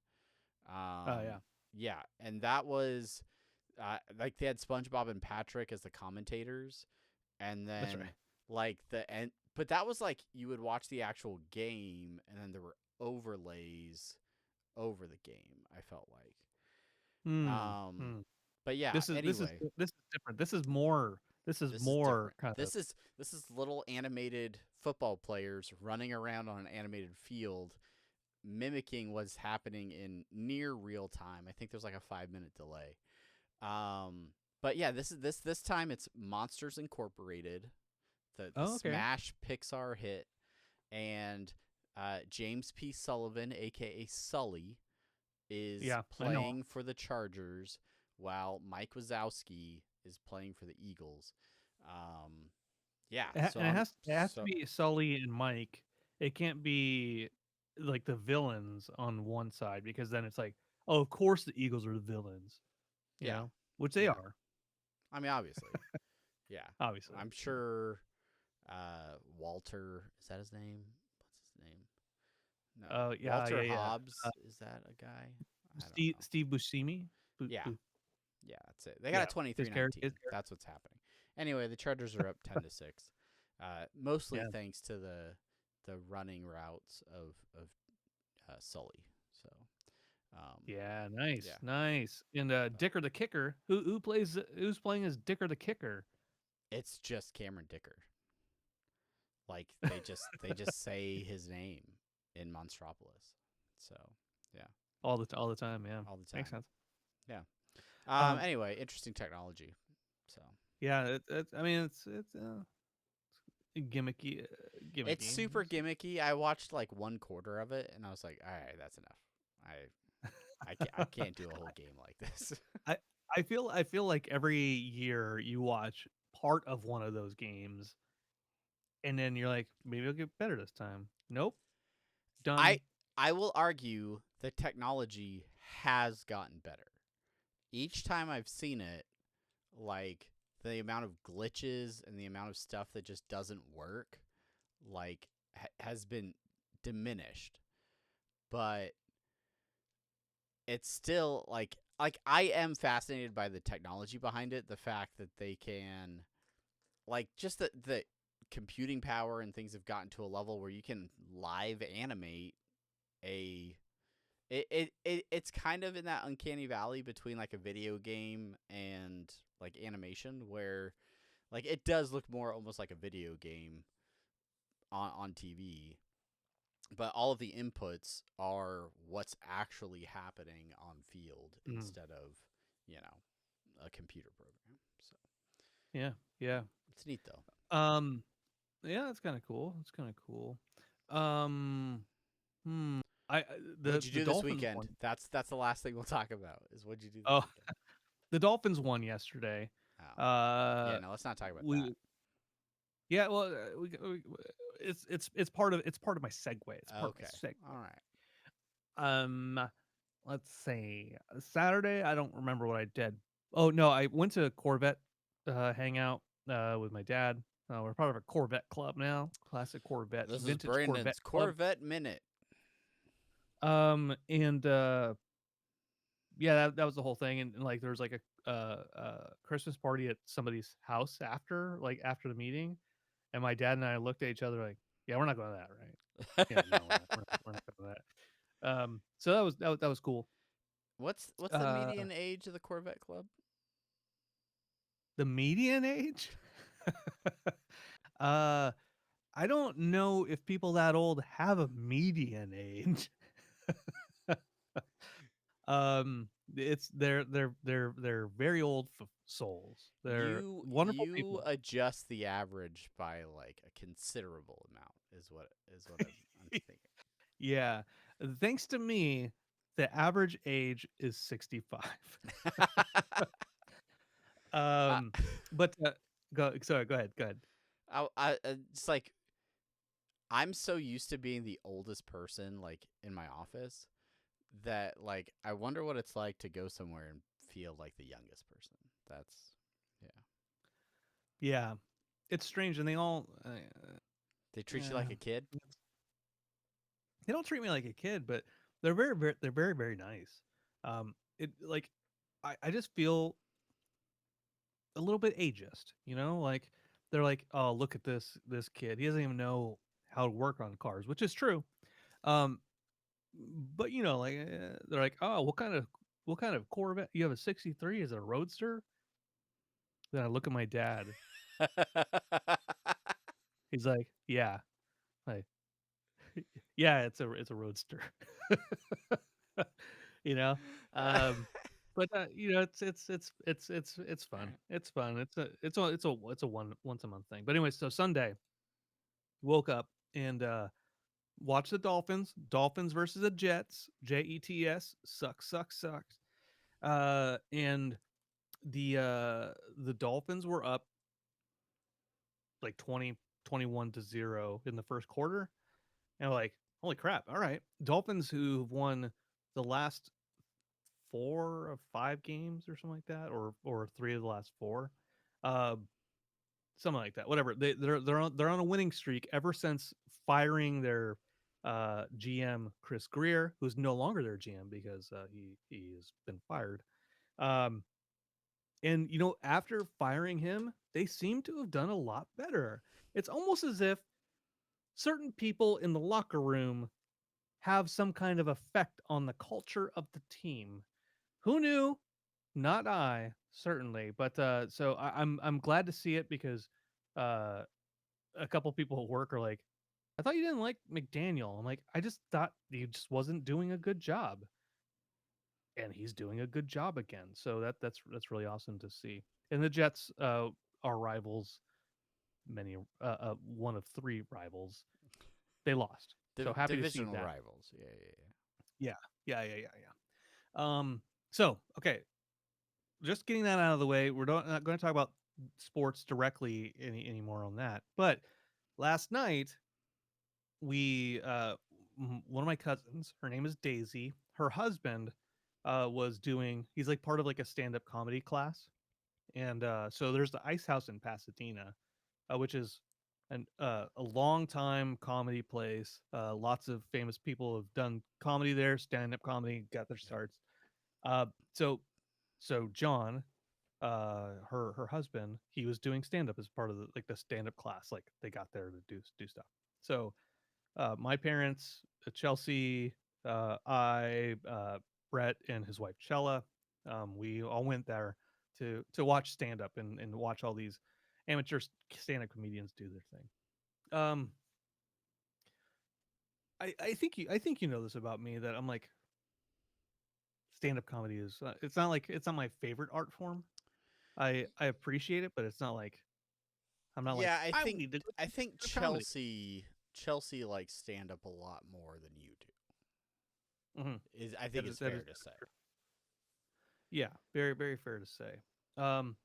Yeah, and that was like they had SpongeBob and Patrick as the commentators, and then like the end. But that was like you would watch the actual game, and then there were overlays over the game. I felt like. But yeah, this is different. This is more This is This is more different. kind of. This is little animated football players running around on an animated field, mimicking what's happening in near real time. I think there's like a 5-minute delay. But yeah, this time it's Monsters Incorporated, the Okay. Smash Pixar hit, and James P. Sullivan, aka Sully, is I know. playing for the Chargers, while Mike Wazowski is playing for the Eagles. Yeah, so And it has to so be Sully and Mike. It can't be like the villains on one side because then it's like, oh, of course the Eagles are the villains, yeah, which they yeah. are, I mean, obviously, yeah. obviously. I'm sure. Walter, is that his name? What's his name? No, Oh, Walter yeah. Hobbs, is that a guy? I don't know. Steve Buscemi. Yeah, yeah, that's it. They got Yeah, a 23-19. That's what's happening. Anyway, the Chargers are up 10-6. Mostly Yeah. thanks to the running routes of Sully. So, Yeah, nice, yeah, nice. And Dicker the kicker, who's playing as Dicker the kicker? it's just Cameron Dicker. Like they just say his name in Monstropolis. So yeah, All the time, yeah. all the time. Makes sense. Yeah. Um, Anyway, interesting technology. So yeah, I mean it's gimmicky, gimmicky. it's super gimmicky. I watched like 1/4 of it, and I was like, all right, that's enough. I can't do a whole game like this. I feel like every year you watch part of one of those games, and then you're like, maybe it'll get better this time. Nope, done. I will argue the technology has gotten better. Each time I've seen it, like the amount of glitches and the amount of stuff that just doesn't work, like has been diminished. But it's still like I am fascinated by the technology behind it, the fact that they can like just the computing power and things have gotten to a level where you can live animate a it's kind of in that uncanny valley between like a video game and like animation where like it does look more almost like a video game on TV, but all of the inputs are what's actually happening on field instead of, a computer program. So Yeah. it's neat though. Yeah, that's kind of cool. It's kind of cool. Um, hmm. What'd you The do this Dolphins weekend? won. That's the last thing we'll talk about is what'd you do this Oh, weekend? the Dolphins won yesterday. Oh. Yeah, no, let's not talk about that. Yeah, well, it's part of my segue. It's part Okay. of my segue. All right. Let's see. Saturday, I don't remember what I did. Oh no, I went to Corvette hangout with my dad. We're part of a Corvette club now. Classic Corvette, This is vintage Brandon's Corvette Corvette Minute. and yeah, that was the whole thing. And like there was like a Christmas party at somebody's house after the meeting, and my dad and I looked at each other like, yeah, we're not going to that, right? Yeah, no, we're not going to that. So that was cool. What's the median age of the Corvette Club? The median age? I don't know if people that old have a median age. It's they're very old souls. They're wonderful people. Adjust the average by like a considerable amount is what I'm thinking. Yeah. Thanks to me, the average age is 65. But go ahead. I it's like I'm so used to being the oldest person like in my office that like I wonder what it's like to go somewhere and feel like the youngest person. That's yeah. It's strange, and they all they treat you like a kid. They don't treat me like a kid, but they're very nice. It like I just feel a little bit ageist, like they're like, oh, look at this kid. He doesn't even know how to work on cars, which is true. But like they're like, oh, what kind of Corvette? You have a 63? Is it a Roadster? Then I look at my dad. He's like, "Yeah." Like, "Yeah, it's a roadster." You know? But, it's fun. It's fun. It's a once a month thing. But anyway, so Sunday, woke up and, watched the Dolphins. Dolphins versus the Jets. Jets. Sucks, sucks, sucks. And the Dolphins were up like 20-21-0 in the first quarter. And like, holy crap. All right. Dolphins who've won the last 4 of 5 games or something like that, or 3 of the last 4. Uh something like that. Whatever. They're on a winning streak ever since firing their GM Chris Greer, who's no longer their GM because he has been fired. Um And after firing him, they seem to have done a lot better. It's almost as if certain people in the locker room have some kind of effect on the culture of the team. Who knew? Not I, certainly. But so I'm glad to see it because uh, a couple people at work are like, "I thought you didn't like McDaniel." I'm like, "I just thought he just wasn't doing a good job." And he's doing a good job again. So that's really awesome to see. And the Jets are rivals. Many one of 3 rivals. They lost. So happy to see Divisional that. rivals. Yeah. So okay, just getting that out of the way. We're not going to talk about sports directly anymore on that. But last night we one of my cousins, her name is Daisy. Her husband he's like part of like a stand-up comedy class. And so there's the Ice House in Pasadena, which is a long time comedy place. Lots of famous people have done comedy there, stand-up comedy, got their starts. Uh, so so John, her husband, he was doing stand-up as part of the stand-up class. Like they got there to do stuff. So my parents, Chelsea, I, Brett, and his wife Chella, we all went there to watch stand up and watch all these amateur stand up comedians do their thing. Um, I think you know this about me, that I'm like, stand up comedy is it's not my favorite art form. I appreciate it, but it's not like I'm not like Yeah, I need to I think do comedy. Chelsea likes stand up a lot more than you do. I think it's fair to say. Yeah, very very fair to say. Um,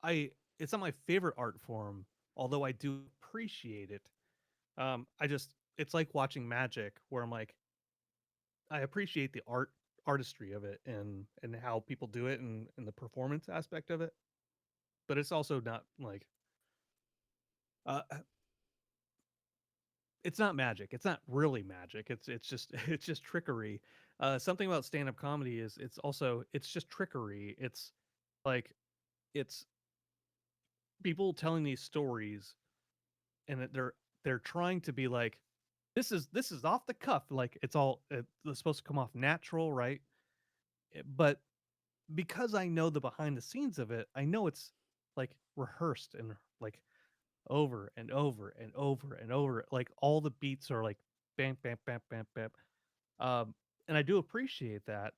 I it's not my favorite art form, although I do appreciate it. It's like watching magic, where I'm like, I appreciate the artistry of it and how people do it and the performance aspect of it. But it's also not like uh it's not magic. It's not really magic. It's just it's just trickery. Something about stand-up comedy is it's just trickery. It's like it's people telling these stories, and they're trying to be like, this is off the cuff, like it's supposed to come off natural, right? But because I know the behind the scenes of it, I know it's like rehearsed and like over and over and over and over, like all the beats are like bam bam bam bam bam. And I do appreciate that,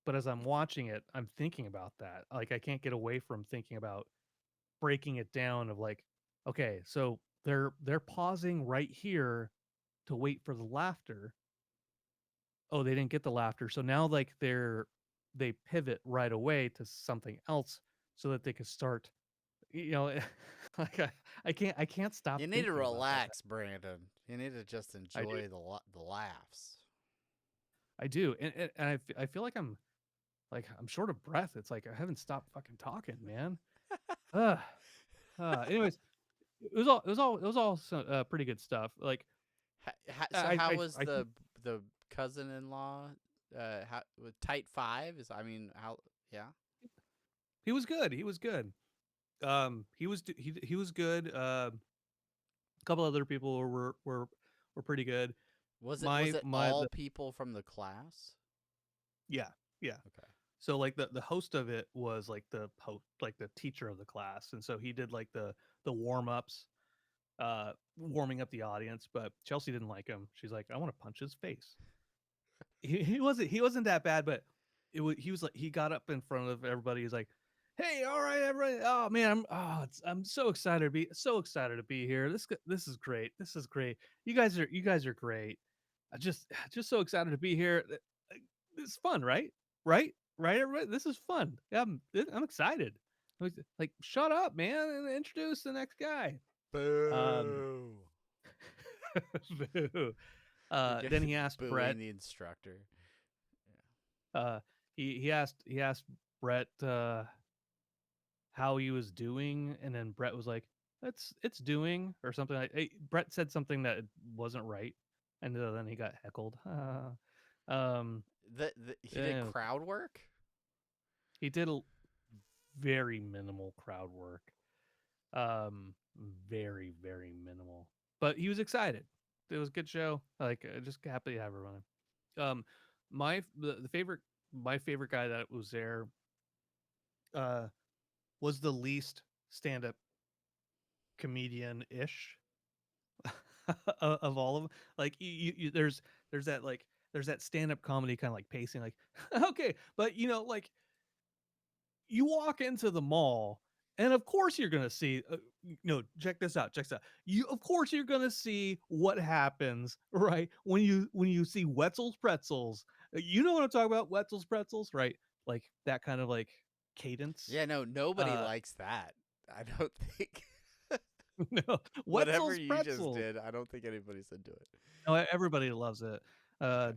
but as I'm watching it, I'm thinking about that. Like I can't get away from thinking about breaking it down of like, okay, so they're pausing right here to wait for the laughter. Oh, they didn't get the laughter. So now like they pivot right away to something else so that they can start, you know, like I can't stop You need to thinking about that. relax, Brandon. You need to just I do. enjoy the laughs. I do. And I feel like I'm short of breath. It's like I haven't stopped fucking talking, man. Uh, anyways, it was all pretty good stuff. Like So I how I was I think the cousin-in-law? How with tight five is? I mean, how? Yeah. he was good. He was good. He was good. A couple other people were pretty good. Was it My was it my all the people from the class? Yeah, yeah. Okay. So like the host of it was like like the teacher of the class, and so he did like the warm ups, warming up the audience. But Chelsea didn't like him. She's like, I want to punch his face. He wasn't that bad, but he was like, he got up in front of everybody. He's like, hey, all right, everybody. Oh man, I'm so excited to be here. This is great. This is great. You guys are great. I just so excited to be here. It's fun, right? Right, everybody. This is fun. Yeah, I'm excited. Like, shut up, man, and introduce the next guy. Boo. Boo. Then he asked Brett. The instructor. Uh, he asked Brett how he was doing, and then Brett was like, "It's doing," or something like. Brett said something that wasn't right, and then he got heckled. He did crowd work. He did a very minimal crowd work. Very minimal, but he was excited. It was a good show. Like, just happy to have her running. My favorite guy that was there was the least stand-up comedian-ish of all of them. Like, there's that stand-up comedy kind of like pacing, like, okay, but like, you walk into the mall, and of course you're gonna see. No, check this out. Of course you're gonna see what happens, right? When you see Wetzel's Pretzels. You know what I'm talking about? Wetzel's Pretzels, right? Like that kind of like cadence. Yeah, no, nobody likes that. I don't think. No, Whatever you just did, I don't think anybody's into it. No, everybody loves it.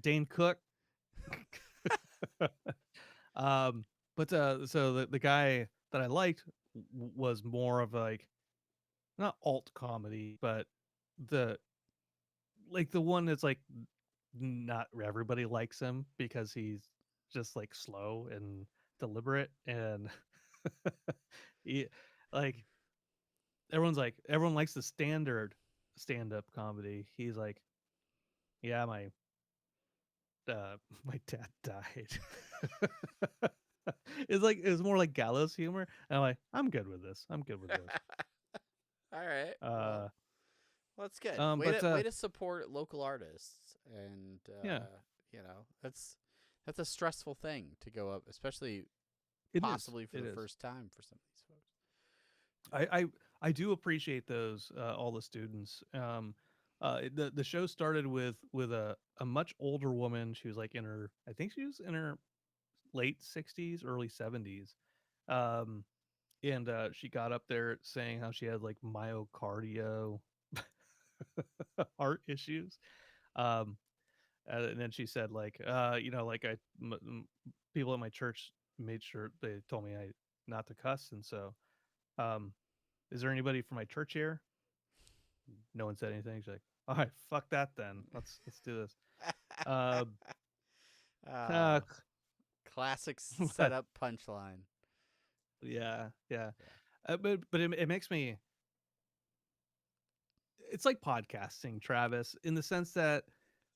Dane Cook. But so the guy that I liked was more of like, not alt comedy, but the one that's like, not everybody likes him because he's just like slow and deliberate, and he, like, everyone likes the standard stand-up comedy. He's like, yeah, my my dad died. It's more like gallows humor. And I'm like, I'm good with this. All right. Well, that's good. Way to support local artists, and yeah, that's a stressful thing to go up, especially possibly for the first time for some of these folks. I do appreciate those, all the students. The show started with a much older woman. She was like I think she was in her late 60s, early 70s. And she got up there saying how she had like myocardio heart issues. And then she said like, like people at my church made sure they told me not to cuss, and so, is there anybody from my church here? No one said anything. She's like, all right, fuck that then. Let's do this. Classic setup punchline. Yeah. But it makes me. It's like podcasting, Travis, in the sense that,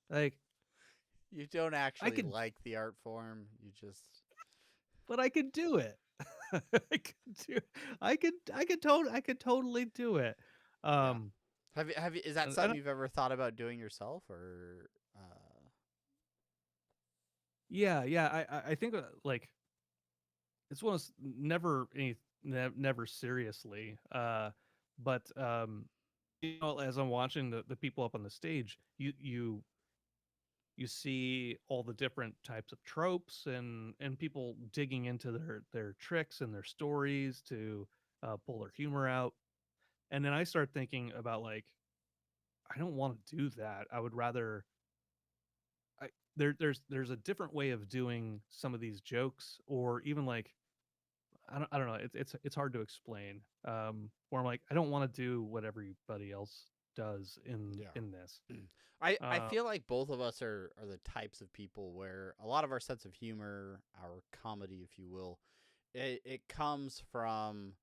like, you don't actually like the art form. You just. But I could do it. I could totally do it. Yeah. Have you? Is that something you've ever thought about doing yourself, or? Yeah. I think like, it's one of never seriously. But as I'm watching the people up on the stage, you see all the different types of tropes, and people digging into their tricks and their stories to pull their humor out. And then I start thinking about, like, I don't want to do that. I would rather. There's a different way of doing some of these jokes, or even like, I don't know. It's hard to explain. Where I'm like, I don't want to do what everybody else does in this. I feel like both of us are the types of people where a lot of our sense of humor, our comedy, if you will, it comes from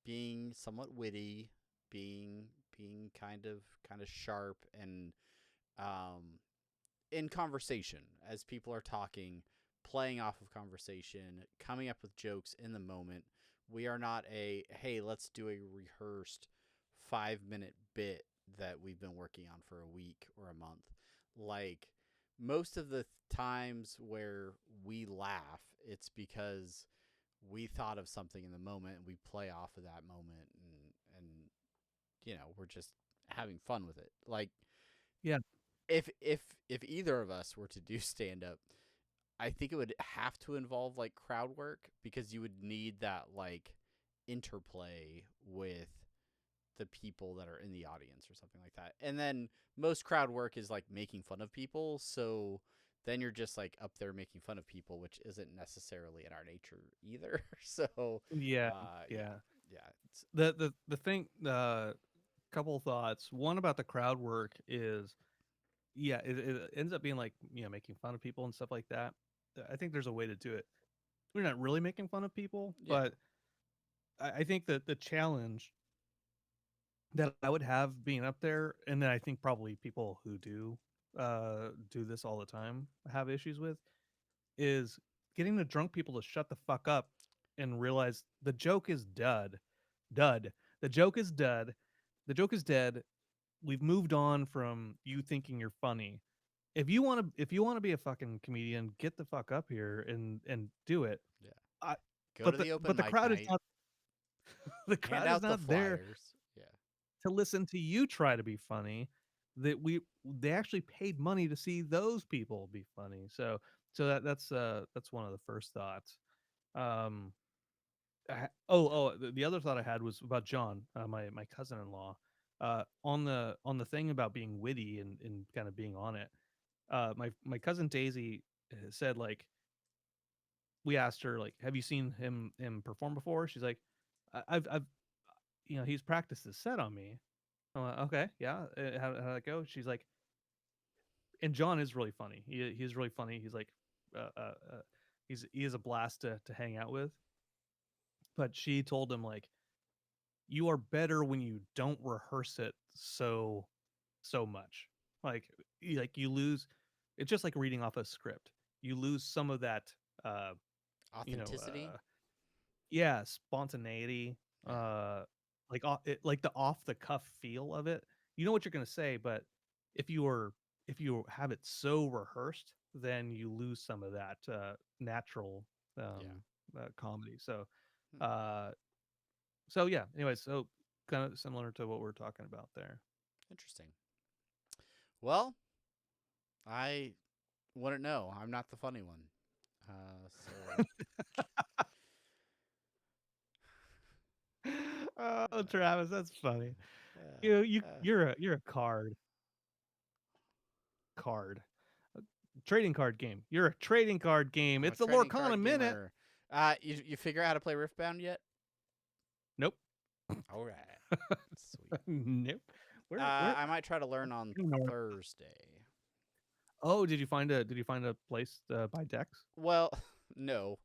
being somewhat witty, being kind of sharp, and in conversation as people are talking, playing off of conversation, coming up with jokes in the moment. We are not hey, let's do a rehearsed 5-minute bit that we've been working on for a week or a month. Like, most of the times where we laugh, it's because we thought of something in the moment and we play off of that moment, and we're just having fun with it. Like, Yeah. If either of us were to do stand up, I think it would have to involve like crowd work, because you would need that like interplay with the people that are in the audience or something like that. And then most crowd work is like making fun of people, so then you're just like up there making fun of people, which isn't necessarily in our nature either. So Yeah. yeah. The thing, couple thoughts. One about the crowd work is, yeah, it ends up being like, making fun of people and stuff like that. I think there's a way to do it. We're not really making fun of people, Yeah. but I think that the challenge that I would have being up there, and then I think probably people who do this all the time have issues with, is getting the drunk people to shut the fuck up and realize the joke is dud. The joke is dud. The joke is dead. We've moved on from you thinking you're funny. If you want to be a fucking comedian, get the fuck up here and do it. Yeah. I, Go to the open mic crowd night. is not the crowd Hand is out the not there flyers. Yeah. to listen to you try to be funny. They actually paid money to see those people be funny. So that's one of the first thoughts. The other thought I had was about John, my cousin-in-law, on the thing about being witty and kind of being on it. My cousin Daisy said, like, we asked her, like, have you seen him perform before? She's like, I've he's practiced his set on me. I'm like, okay, yeah. How'd that go? She's like, and John is really funny. He's really funny. He's like, he is a blast to hang out with. But she told him, like, you are better when you don't rehearse it so much. Like, you lose. It's just like reading off a script. You lose some of that Authenticity. Yeah, spontaneity. Yeah. Like the off the cuff feel of it. You know what you're gonna say, but if you have it so rehearsed, then you lose some of that natural comedy. So, uh, yeah. Anyway, so kind of similar to what we're talking about there. Interesting. Well, I wouldn't know. I'm not the funny one. Oh, Travis, that's funny. You're a trading card game. You're a trading card game. It's the Lorcana Minute. You figure out how to play Riftbound yet? Nope. All right. Sweet. Nope. I might try to learn on Thursday. Oh, did you find a place to buy decks? Well, no.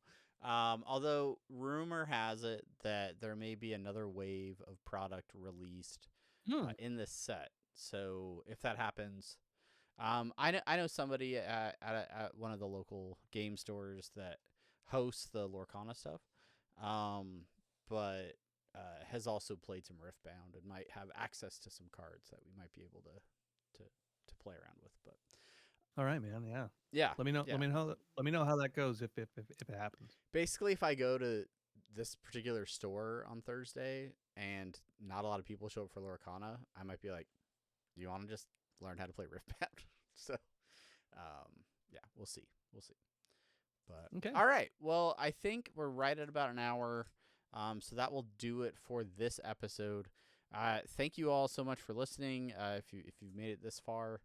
Although rumor has it that there may be another wave of product released in this set. So if that happens, I know somebody at one of the local game stores that hosts the Lorcana stuff, but has also played some Riftbound and might have access to some cards that we might be able to play around with. But all right, man. Yeah. Let me know. Yeah. Let me know how that goes if it happens. Basically, if I go to this particular store on Thursday and not a lot of people show up for Lorcana, I might be like, "You want to just learn how to play Riftbound?" So, yeah, we'll see. But okay. All right. Well, I think we're right at about an hour. So that will do it for this episode. Thank you all so much for listening. If you've made it this far,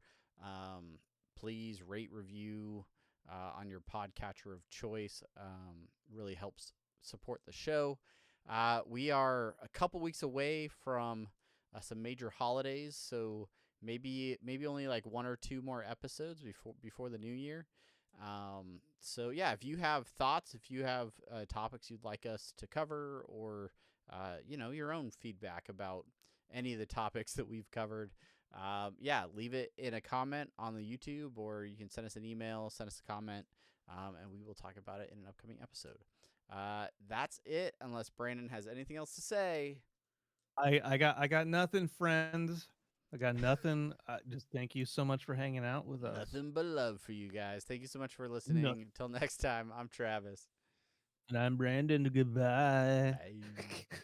please rate, review on your podcatcher of choice. Really helps support the show. We are a couple weeks away from some major holidays, so maybe only like 1 or 2 more episodes before the new year. So yeah, if you have thoughts, if you have topics you'd like us to cover, or your own feedback about any of the topics that we've covered, leave it in a comment on the YouTube, or you can send us an email, send us a comment and we will talk about it in an upcoming episode. That's it, unless Brandon has anything else to say. I got nothing, friends. I got nothing. Just thank you so much for hanging out with us. Nothing but love for you guys. Thank you so much for listening. Until next time, I'm Travis. And I'm Brandon. Goodbye. Bye.